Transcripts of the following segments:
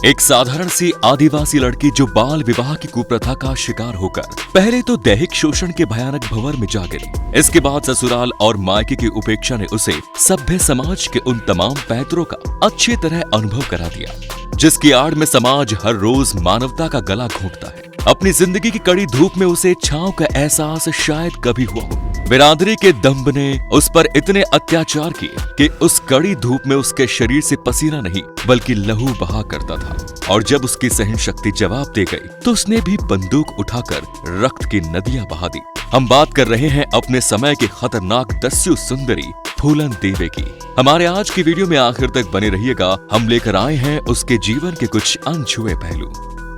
एक साधारण सी आदिवासी लड़की जो बाल विवाह की कुप्रथा का शिकार होकर पहले तो दैहिक शोषण के भयानक भंवर में जा गिरी। इसके बाद ससुराल और मायके की उपेक्षा ने उसे सभ्य समाज के उन तमाम पैतरों का अच्छी तरह अनुभव करा दिया, जिसकी आड़ में समाज हर रोज मानवता का गला घोंटता है। अपनी जिंदगी की कड़ी धूप में उसे छांव का एहसास शायद कभी हुआ हो। बिरादरी के दंभ ने उस पर इतने अत्याचार किए कि उस कड़ी धूप में उसके शरीर से पसीना नहीं बल्कि लहू बहा करता था, और जब उसकी सहन शक्ति जवाब दे गई तो उसने भी बंदूक उठाकर रक्त की नदियां बहा दी। हम बात कर रहे हैं अपने समय की खतरनाक दस्यु सुंदरी फूलन देवी की। हमारे आज की वीडियो में आखिर तक बने रहिएगा, हम लेकर आए हैं उसके जीवन के कुछ अनछुए पहलू।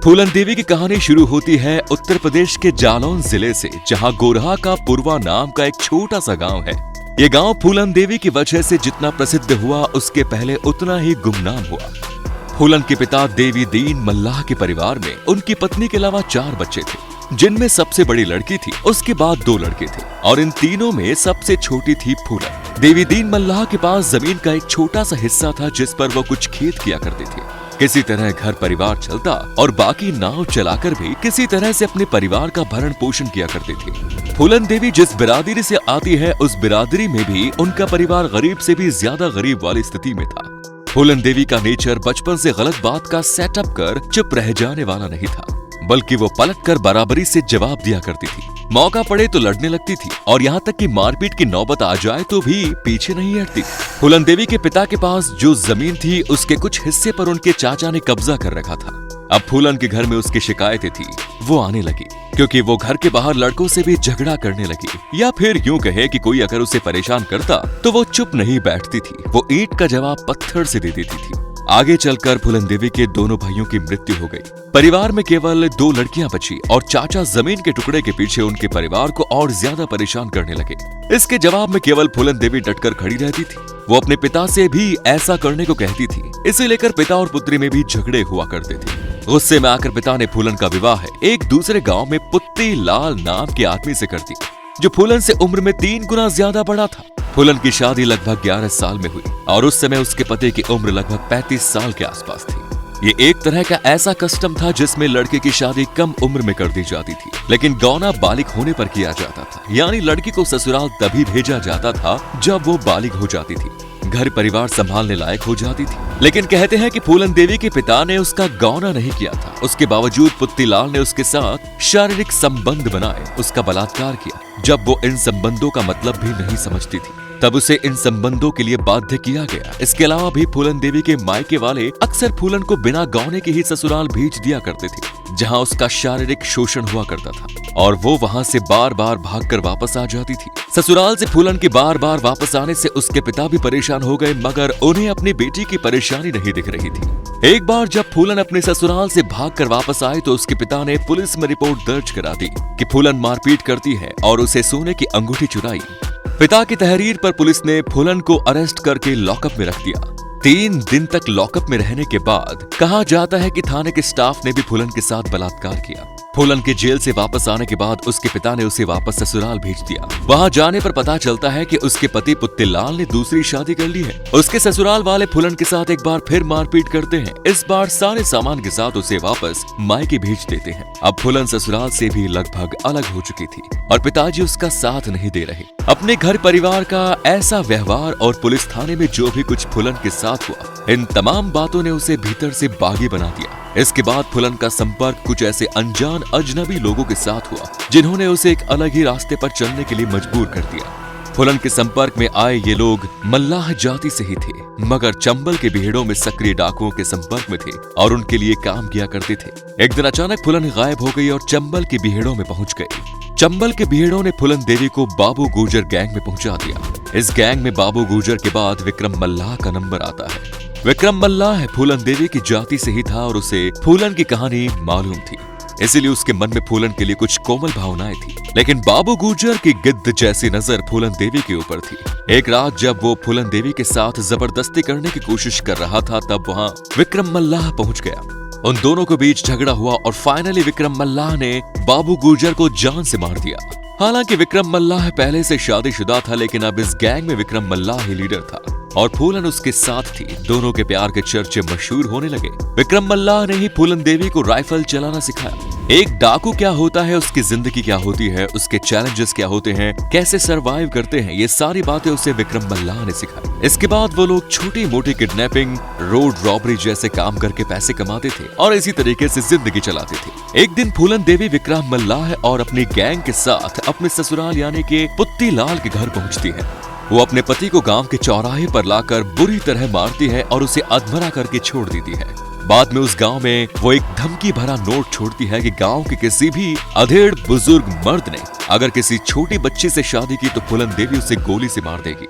फूलन देवी की कहानी शुरू होती है उत्तर प्रदेश के जालौन जिले से, जहां गोरहा का पुरवा नाम का एक छोटा सा गांव है। ये गांव फूलन देवी की वजह से जितना प्रसिद्ध हुआ, उसके पहले उतना ही गुमनाम हुआ। फूलन के पिता देवी दीन मल्लाह के परिवार में उनकी पत्नी के अलावा 4 बच्चे थे, जिनमें सबसे बड़ी लड़की थी, उसके बाद 2 लड़के थे और इन तीनों में सबसे छोटी थी फूलन। देवी दीन मल्लाह के पास जमीन का एक छोटा सा हिस्सा था, जिस पर वो कुछ खेत किया करते थे। किसी तरह घर परिवार चलता और बाकी नाव चलाकर भी किसी तरह से अपने परिवार का भरण पोषण किया करते थे। फूलन देवी जिस बिरादरी से आती है, उस बिरादरी में भी उनका परिवार गरीब से भी ज्यादा गरीब वाली स्थिति में था। फूलन देवी का नेचर बचपन से गलत बात का सेटअप कर चुप रह जाने वाला नहीं था, बल्कि वो पलटकर बराबरी से जवाब दिया करती थी। मौका पड़े तो लड़ने लगती थी और यहाँ तक कि मारपीट की नौबत आ जाए तो भी पीछे नहीं हटती। फूलन देवी के पिता के पास जो जमीन थी, उसके कुछ हिस्से पर उनके चाचा ने कब्जा कर रखा था। अब फूलन के घर में उसकी शिकायतें थी, वो आने लगी क्योंकि वो घर के बाहर लड़कों से भी झगड़ा करने लगी, या फिर यूं कहे कि कोई अगर उसे परेशान करता तो वो चुप नहीं बैठती थी, वो ईंट का जवाब पत्थर से दे देती थी। आगे चलकर फूलन देवी के दोनों भाइयों की मृत्यु हो गई। परिवार में केवल 2 लड़कियां बची और चाचा जमीन के टुकड़े के पीछे उनके परिवार को और ज्यादा परेशान करने लगे। इसके जवाब में केवल फूलन देवी डटकर खड़ी रहती थी। वो अपने पिता से भी ऐसा करने को कहती थी। इसे लेकर पिता और पुत्री में भी झगड़े हुआ करते थे। गुस्से में आकर पिता ने फूलन का विवाह एक दूसरे गाँव में पुत्ती लाल नाम के आदमी से कर दी, जो फूलन से उम्र में 3 गुना ज्यादा बड़ा था। फूलन की शादी लगभग 11 साल में हुई और उस समय उसके पति की उम्र लगभग 35 साल के आसपास थी। ये एक तरह का ऐसा कस्टम था जिसमें लड़के की शादी कम उम्र में कर दी जाती थी, लेकिन गौना बालिग होने पर किया जाता था। यानी लड़की को ससुराल तभी भेजा जाता था जब वो बालिग हो जाती थी, घर परिवार संभालने लायक हो जाती थी। लेकिन कहते हैं कि फूलन देवी के पिता ने उसका गौना नहीं किया था। उसके बावजूद पुत्तीलाल ने उसके साथ शारीरिक संबंध बनाए, उसका बलात्कार किया। जब वो इन संबंधों का मतलब भी नहीं समझती थी, तब उसे इन संबंधों के लिए बाध्य किया गया। इसके अलावा भी फूलन देवी के मायके वाले अक्सर फूलन को बिना गौने के ही ससुराल भेज दिया करते थे, जहां उसका शारीरिक शोषण हुआ करता था और वो वहां से बार बार भागकर वापस आ जाती थी। ससुराल से फूलन के बार बार वापस आने से उसके पिता भी परेशान हो गए, मगर उन्हें अपनी बेटी की परेशानी नहीं दिख रही थी। एक बार जब फूलन अपने ससुराल से भागकर वापस आए तो उसके पिता ने पुलिस में रिपोर्ट दर्ज करा दी कि फूलन मारपीट करती है और उसे सोने की अंगूठी चुराई। पिता की तहरीर पर पुलिस ने फूलन को अरेस्ट करके लॉकअप में रख दिया। 3 दिन तक लॉकअप में रहने के बाद कहा जाता है कि थाने के स्टाफ ने भी फूलन के साथ बलात्कार किया। फूलन के जेल से वापस आने के बाद उसके पिता ने उसे वापस ससुराल भेज दिया। वहां जाने पर पता चलता है कि उसके पति पुत्तीलाल ने दूसरी शादी कर ली है। उसके ससुराल वाले फूलन के साथ एक बार फिर मारपीट करते हैं। इस बार सारे सामान के साथ उसे वापस मायके भेज देते हैं। अब फूलन ससुराल से भी लगभग अलग हो चुकी थी और पिताजी उसका साथ नहीं दे रहे। अपने घर परिवार का ऐसा व्यवहार और पुलिस थाने में जो भी कुछ फूलन के साथ हुआ, इन तमाम बातों ने उसे भीतर से बागी बना दिया। इसके बाद फूलन का संपर्क कुछ ऐसे अनजान अजनबी लोगों के साथ हुआ, जिन्होंने उसे एक अलग ही रास्ते पर चलने के लिए मजबूर कर दिया। फूलन के संपर्क में आए ये लोग मल्लाह जाति से ही थे, मगर चंबल के बिहेड़ों में सक्रिय डाकुओं के संपर्क में थे और उनके लिए काम किया करते थे। एक दिन अचानक फूलन गायब हो गई और चंबल के बिहेड़ों में पहुंच गई। चंबल के बिहेड़ों ने फूलन देवी को बाबू गुर्जर गैंग में पहुंचा दिया। इस गैंग में बाबू गुर्जर के बाद विक्रम मल्लाह का नंबर आता है। विक्रम मल्लाह फूलन देवी की जाति से ही था और उसे फूलन की कहानी मालूम थी, इसीलिए उसके मन में फूलन के लिए कुछ कोमल भावनाएं थी। लेकिन बाबू गुर्जर की गिद्ध जैसी नजर फूलन देवी के ऊपर थी। एक रात जब वो फूलन देवी के साथ जबरदस्ती करने की कोशिश कर रहा था, तब वहाँ विक्रम मल्लाह पहुंच गया। उन दोनों के बीच झगड़ा हुआ और फाइनली विक्रम मल्लाह ने बाबू गुर्जर को जान से मार दिया। हालांकि विक्रम मल्लाह पहले से शादीशुदा था, लेकिन अब इस गैंग में विक्रम मल्लाह ही लीडर था। और फूलन उसके साथ थी। दोनों के प्यार के चर्चे मशहूर होने लगे। विक्रम मल्लाह ने ही फूलन देवी को राइफल चलाना सिखाया। एक डाकू क्या होता है, उसकी जिंदगी क्या होती है, उसके चैलेंजेस क्या होते हैं, कैसे सरवाइव करते हैं, ये सारी बातें उसे विक्रम मल्लाह ने सिखाई। इसके बाद वो लोग छोटी मोटी किडनैपिंग, रोड रॉबरी जैसे काम करके पैसे कमाते थे और इसी तरीके से जिंदगी चलाते थे। एक दिन फूलन देवी विक्रम मल्लाह और अपनी गैंग के साथ अपने ससुराल यानी के पुत्ती लाल के घर पहुंचती है। वो अपने पति को गांव के चौराहे पर लाकर बुरी तरह मारती है और उसे अधमरा करके छोड़ देती है। बाद में उस गांव में वो एक धमकी भरा नोट छोड़ती है कि गांव के किसी भी अधेड़ बुजुर्ग मर्द ने अगर किसी छोटी बच्ची से शादी की तो फूलन देवी उसे गोली से मार देगी।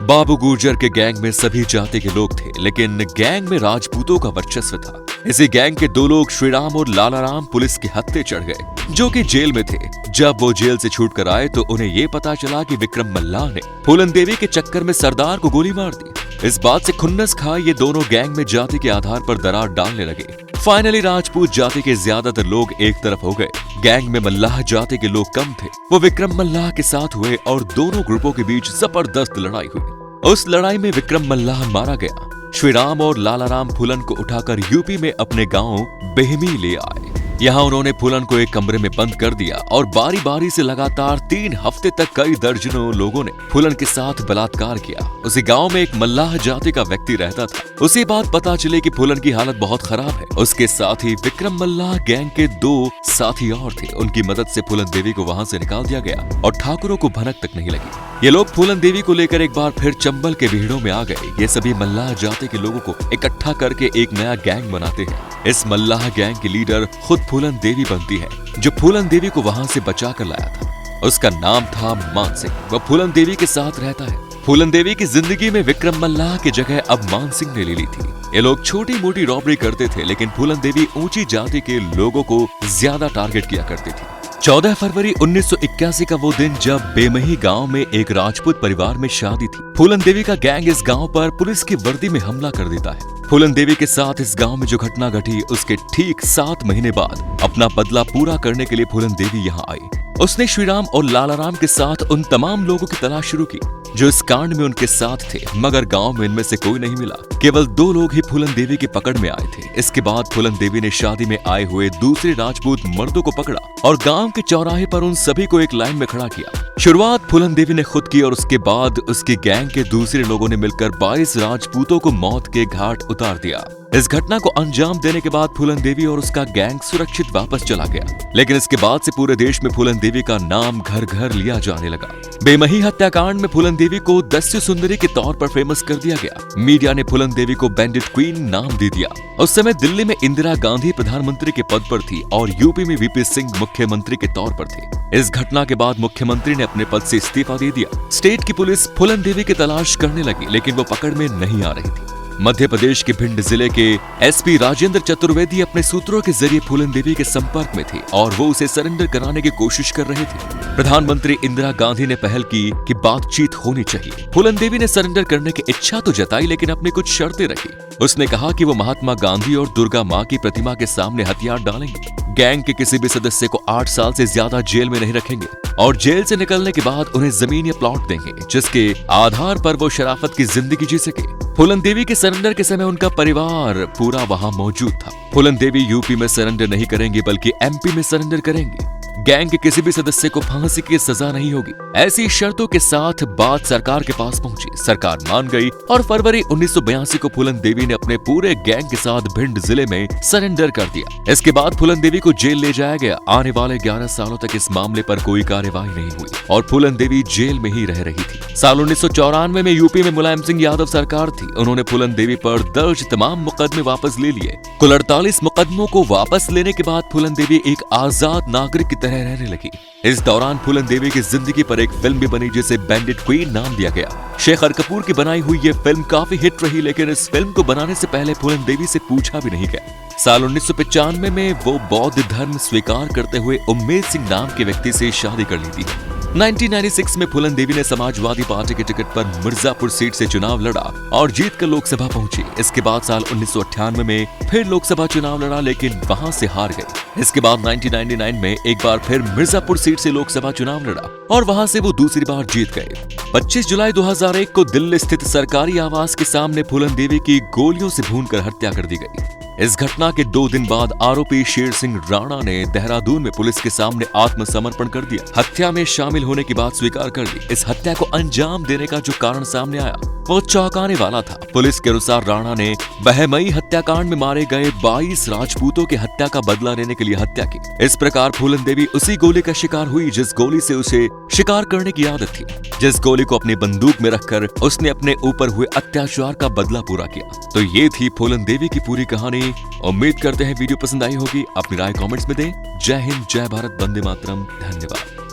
बाबू गुर्जर के गैंग में सभी जाति के लोग थे, लेकिन गैंग में राजपूतों का वर्चस्व था। इसी गैंग के दो लोग श्रीराम और लालाराम पुलिस के हत्थे चढ़ गए, जो कि जेल में थे। जब वो जेल से छूट कर आए तो उन्हें ये पता चला कि विक्रम मल्लाह ने फूलन देवी के चक्कर में सरदार को गोली मार दी। इस बात से खुन्नस खाए ये दोनों गैंग में जाति के आधार पर दरार डालने लगे। फाइनली राजपूत जाति के ज्यादातर लोग एक तरफ हो गए। गैंग में मल्लाह जाति के लोग कम थे। वो विक्रम मल्लाह के साथ हुए और दोनों ग्रुपों के बीच जबरदस्त लड़ाई हुई। उस लड़ाई में विक्रम मल्लाह मारा गया। श्रीराम और लालाराम फूलन को उठाकर यूपी में अपने गांव बेहमी ले आए। यहाँ उन्होंने फूलन को एक कमरे में बंद कर दिया और बारी बारी से लगातार 3 हफ्ते तक कई दर्जनों लोगों ने फूलन के साथ बलात्कार किया। उसी गांव में एक मल्लाह जाति का व्यक्ति रहता था। उसी बात पता चले कि फूलन की हालत बहुत खराब है। उसके साथ ही विक्रम मल्लाह गैंग के 2 साथी और थे। उनकी मदद से फूलन देवी को वहां से निकाल दिया गया और ठाकुरों को भनक तक नहीं लगी। ये लोग फूलन देवी को लेकर एक बार फिर चंबल के भीड़ों में आ गए। ये सभी मल्लाह जाति के लोगों को इकट्ठा करके एक नया गैंग बनाते हैं। इस मल्लाह गैंग की लीडर खुद फूलन देवी बनती है, जो फूलन देवी को वहां से बचा कर लाया था। उसका नाम था मान सिंह। वह फूलन देवी के साथ रहता है। फूलन देवी की जिंदगी में विक्रम मल्लाह की जगह अब मान सिंह ने ले ली थी। ये लोग छोटी मोटी रॉबरी करते थे, लेकिन फूलन देवी ऊंची जाति के लोगों को ज्यादा टारगेट किया करती थी। 14 फरवरी 1981 का वो दिन जब बेमही गांव में एक राजपूत परिवार में शादी थी। फूलन देवी का गैंग इस गांव पर पुलिस की वर्दी में हमला कर देता है। फूलन देवी के साथ इस गांव में जो घटना घटी, उसके ठीक 7 महीने बाद अपना बदला पूरा करने के लिए फूलन देवी यहाँ आई। उसने श्रीराम और लालाराम के साथ उन तमाम लोगों की तलाश शुरू की जो इस कांड में उनके साथ थे, मगर गांव में इनमें से कोई नहीं मिला। केवल 2 लोग ही फूलन देवी की पकड़ में आए थे। इसके बाद फूलन देवी ने शादी में आए हुए दूसरे राजपूत मर्दों को पकड़ा और गांव के चौराहे पर उन सभी को एक लाइन में खड़ा किया। शुरुआत फूलन देवी ने खुद की और उसके बाद उसकी गैंग के दूसरे लोगों ने मिलकर 22 राजपूतों को मौत के घाट उतार दिया। इस घटना को अंजाम देने के बाद फूलन देवी और उसका गैंग सुरक्षित वापस चला गया, लेकिन इसके बाद से पूरे देश में फूलन देवी का नाम घर घर लिया जाने लगा। बेमही हत्याकांड में फूलन देवी को दस्यु सुंदरी के तौर पर फेमस कर दिया गया। मीडिया ने फूलन देवी को बैंडिट क्वीन नाम दे दिया। उस समय दिल्ली में इंदिरा गांधी प्रधानमंत्री के पद पर थी और यूपी में वीपी सिंह मुख्यमंत्री के तौर पर थे। इस घटना के बाद मुख्यमंत्री ने अपने पद से इस्तीफा दे दिया। स्टेट की पुलिस फूलन देवी की तलाश करने लगी, लेकिन वो पकड़ में नहीं आ रही थी। मध्य प्रदेश के भिंड जिले के एसपी राजेंद्र चतुर्वेदी अपने सूत्रों के जरिए फूलन देवी के संपर्क में थे और वो उसे सरेंडर कराने की कोशिश कर रहे थे। प्रधानमंत्री इंदिरा गांधी ने पहल की कि बातचीत होनी चाहिए। फूलन देवी ने सरेंडर करने की इच्छा तो जताई, लेकिन अपनी कुछ शर्तें रखी। उसने कहा कि वो महात्मा गांधी और दुर्गा माँ की प्रतिमा के सामने हथियार डालेंगे, गैंग के किसी भी सदस्य को 8 साल से ज्यादा जेल में नहीं रखेंगे और जेल से निकलने के बाद उन्हें जमीन या प्लॉट देंगे, जिसके आधार पर वो शराफत की जिंदगी जी सके। फूलन देवी के सरेंडर के समय उनका परिवार पूरा वहां मौजूद था। फूलन देवी यूपी में सरेंडर नहीं करेंगी, बल्कि एमपी में सरेंडर करेंगी। गैंग के किसी भी सदस्य को फांसी की सजा नहीं होगी। ऐसी शर्तों के साथ बात सरकार के पास पहुंची। सरकार मान गई और फरवरी 1982 को फूलन देवी ने अपने पूरे गैंग के साथ भिंड जिले में सरेंडर कर दिया। इसके बाद फूलन देवी को जेल ले जाया गया। आने वाले 11 सालों तक इस मामले पर कोई कार्यवाही नहीं हुई और फूलन देवी जेल में ही रह रही थी। साल 1994 में यूपी में मुलायम सिंह यादव सरकार थी। उन्होंने फूलन देवी पर दर्ज तमाम मुकदमे वापस ले लिए। कुल 48 मुकदमों को वापस लेने के बाद फूलन देवी एक आजाद नागरिक की तरह रहने लगी। इस दौरान फूलन देवी की जिंदगी पर एक फिल्म भी बनी जिसे बैंडिट क्वीन नाम दिया गया। शेखर कपूर की बनाई हुई ये फिल्म काफी हिट रही, लेकिन इस फिल्म को बनाने से पहले फूलन देवी से पूछा भी नहीं गया। साल 1995 में वो बौद्ध धर्म स्वीकार करते हुए उम्मेद सिंह नाम के व्यक्ति से शादी कर ली थी। 1996 में फूलन देवी ने समाजवादी पार्टी के टिकट पर मिर्जापुर सीट से चुनाव लड़ा और जीतकर लोकसभा पहुंची। इसके बाद साल 1998 में फिर लोकसभा चुनाव लड़ा, लेकिन वहां से हार गई। इसके बाद 1999 में एक बार फिर मिर्जापुर सीट से लोकसभा चुनाव लड़ा और वहां से वो दूसरी बार जीत गए। 25 जुलाई 2001 को दिल्ली स्थित सरकारी आवास के सामने फूलन देवी की गोलियों से भूनकर हत्या कर दी गई। इस घटना के 2 दिन बाद आरोपी शेर सिंह राणा ने देहरादून में पुलिस के सामने आत्मसमर्पण कर दिया। हत्या में शामिल होने की बात स्वीकार कर ली। इस हत्या को अंजाम देने का जो कारण सामने आया वो चौंकाने वाला था। पुलिस के अनुसार राणा ने बहमई हत्याकांड में मारे गए 22 राजपूतों की हत्या का बदला लेने के लिए हत्या की। इस प्रकार फूलन देवी उसी गोली का शिकार हुई जिस गोली से उसे शिकार करने की आदत थी, जिस गोली को अपनी बंदूक में रखकर उसने अपने ऊपर हुए अत्याचार का बदला पूरा किया। तो ये थी फूलन देवी की पूरी कहानी। उम्मीद करते हैं वीडियो पसंद आई होगी। अपनी राय कमेंट्स में दें। जय हिंद, जय भारत, वंदे मातरम। धन्यवाद।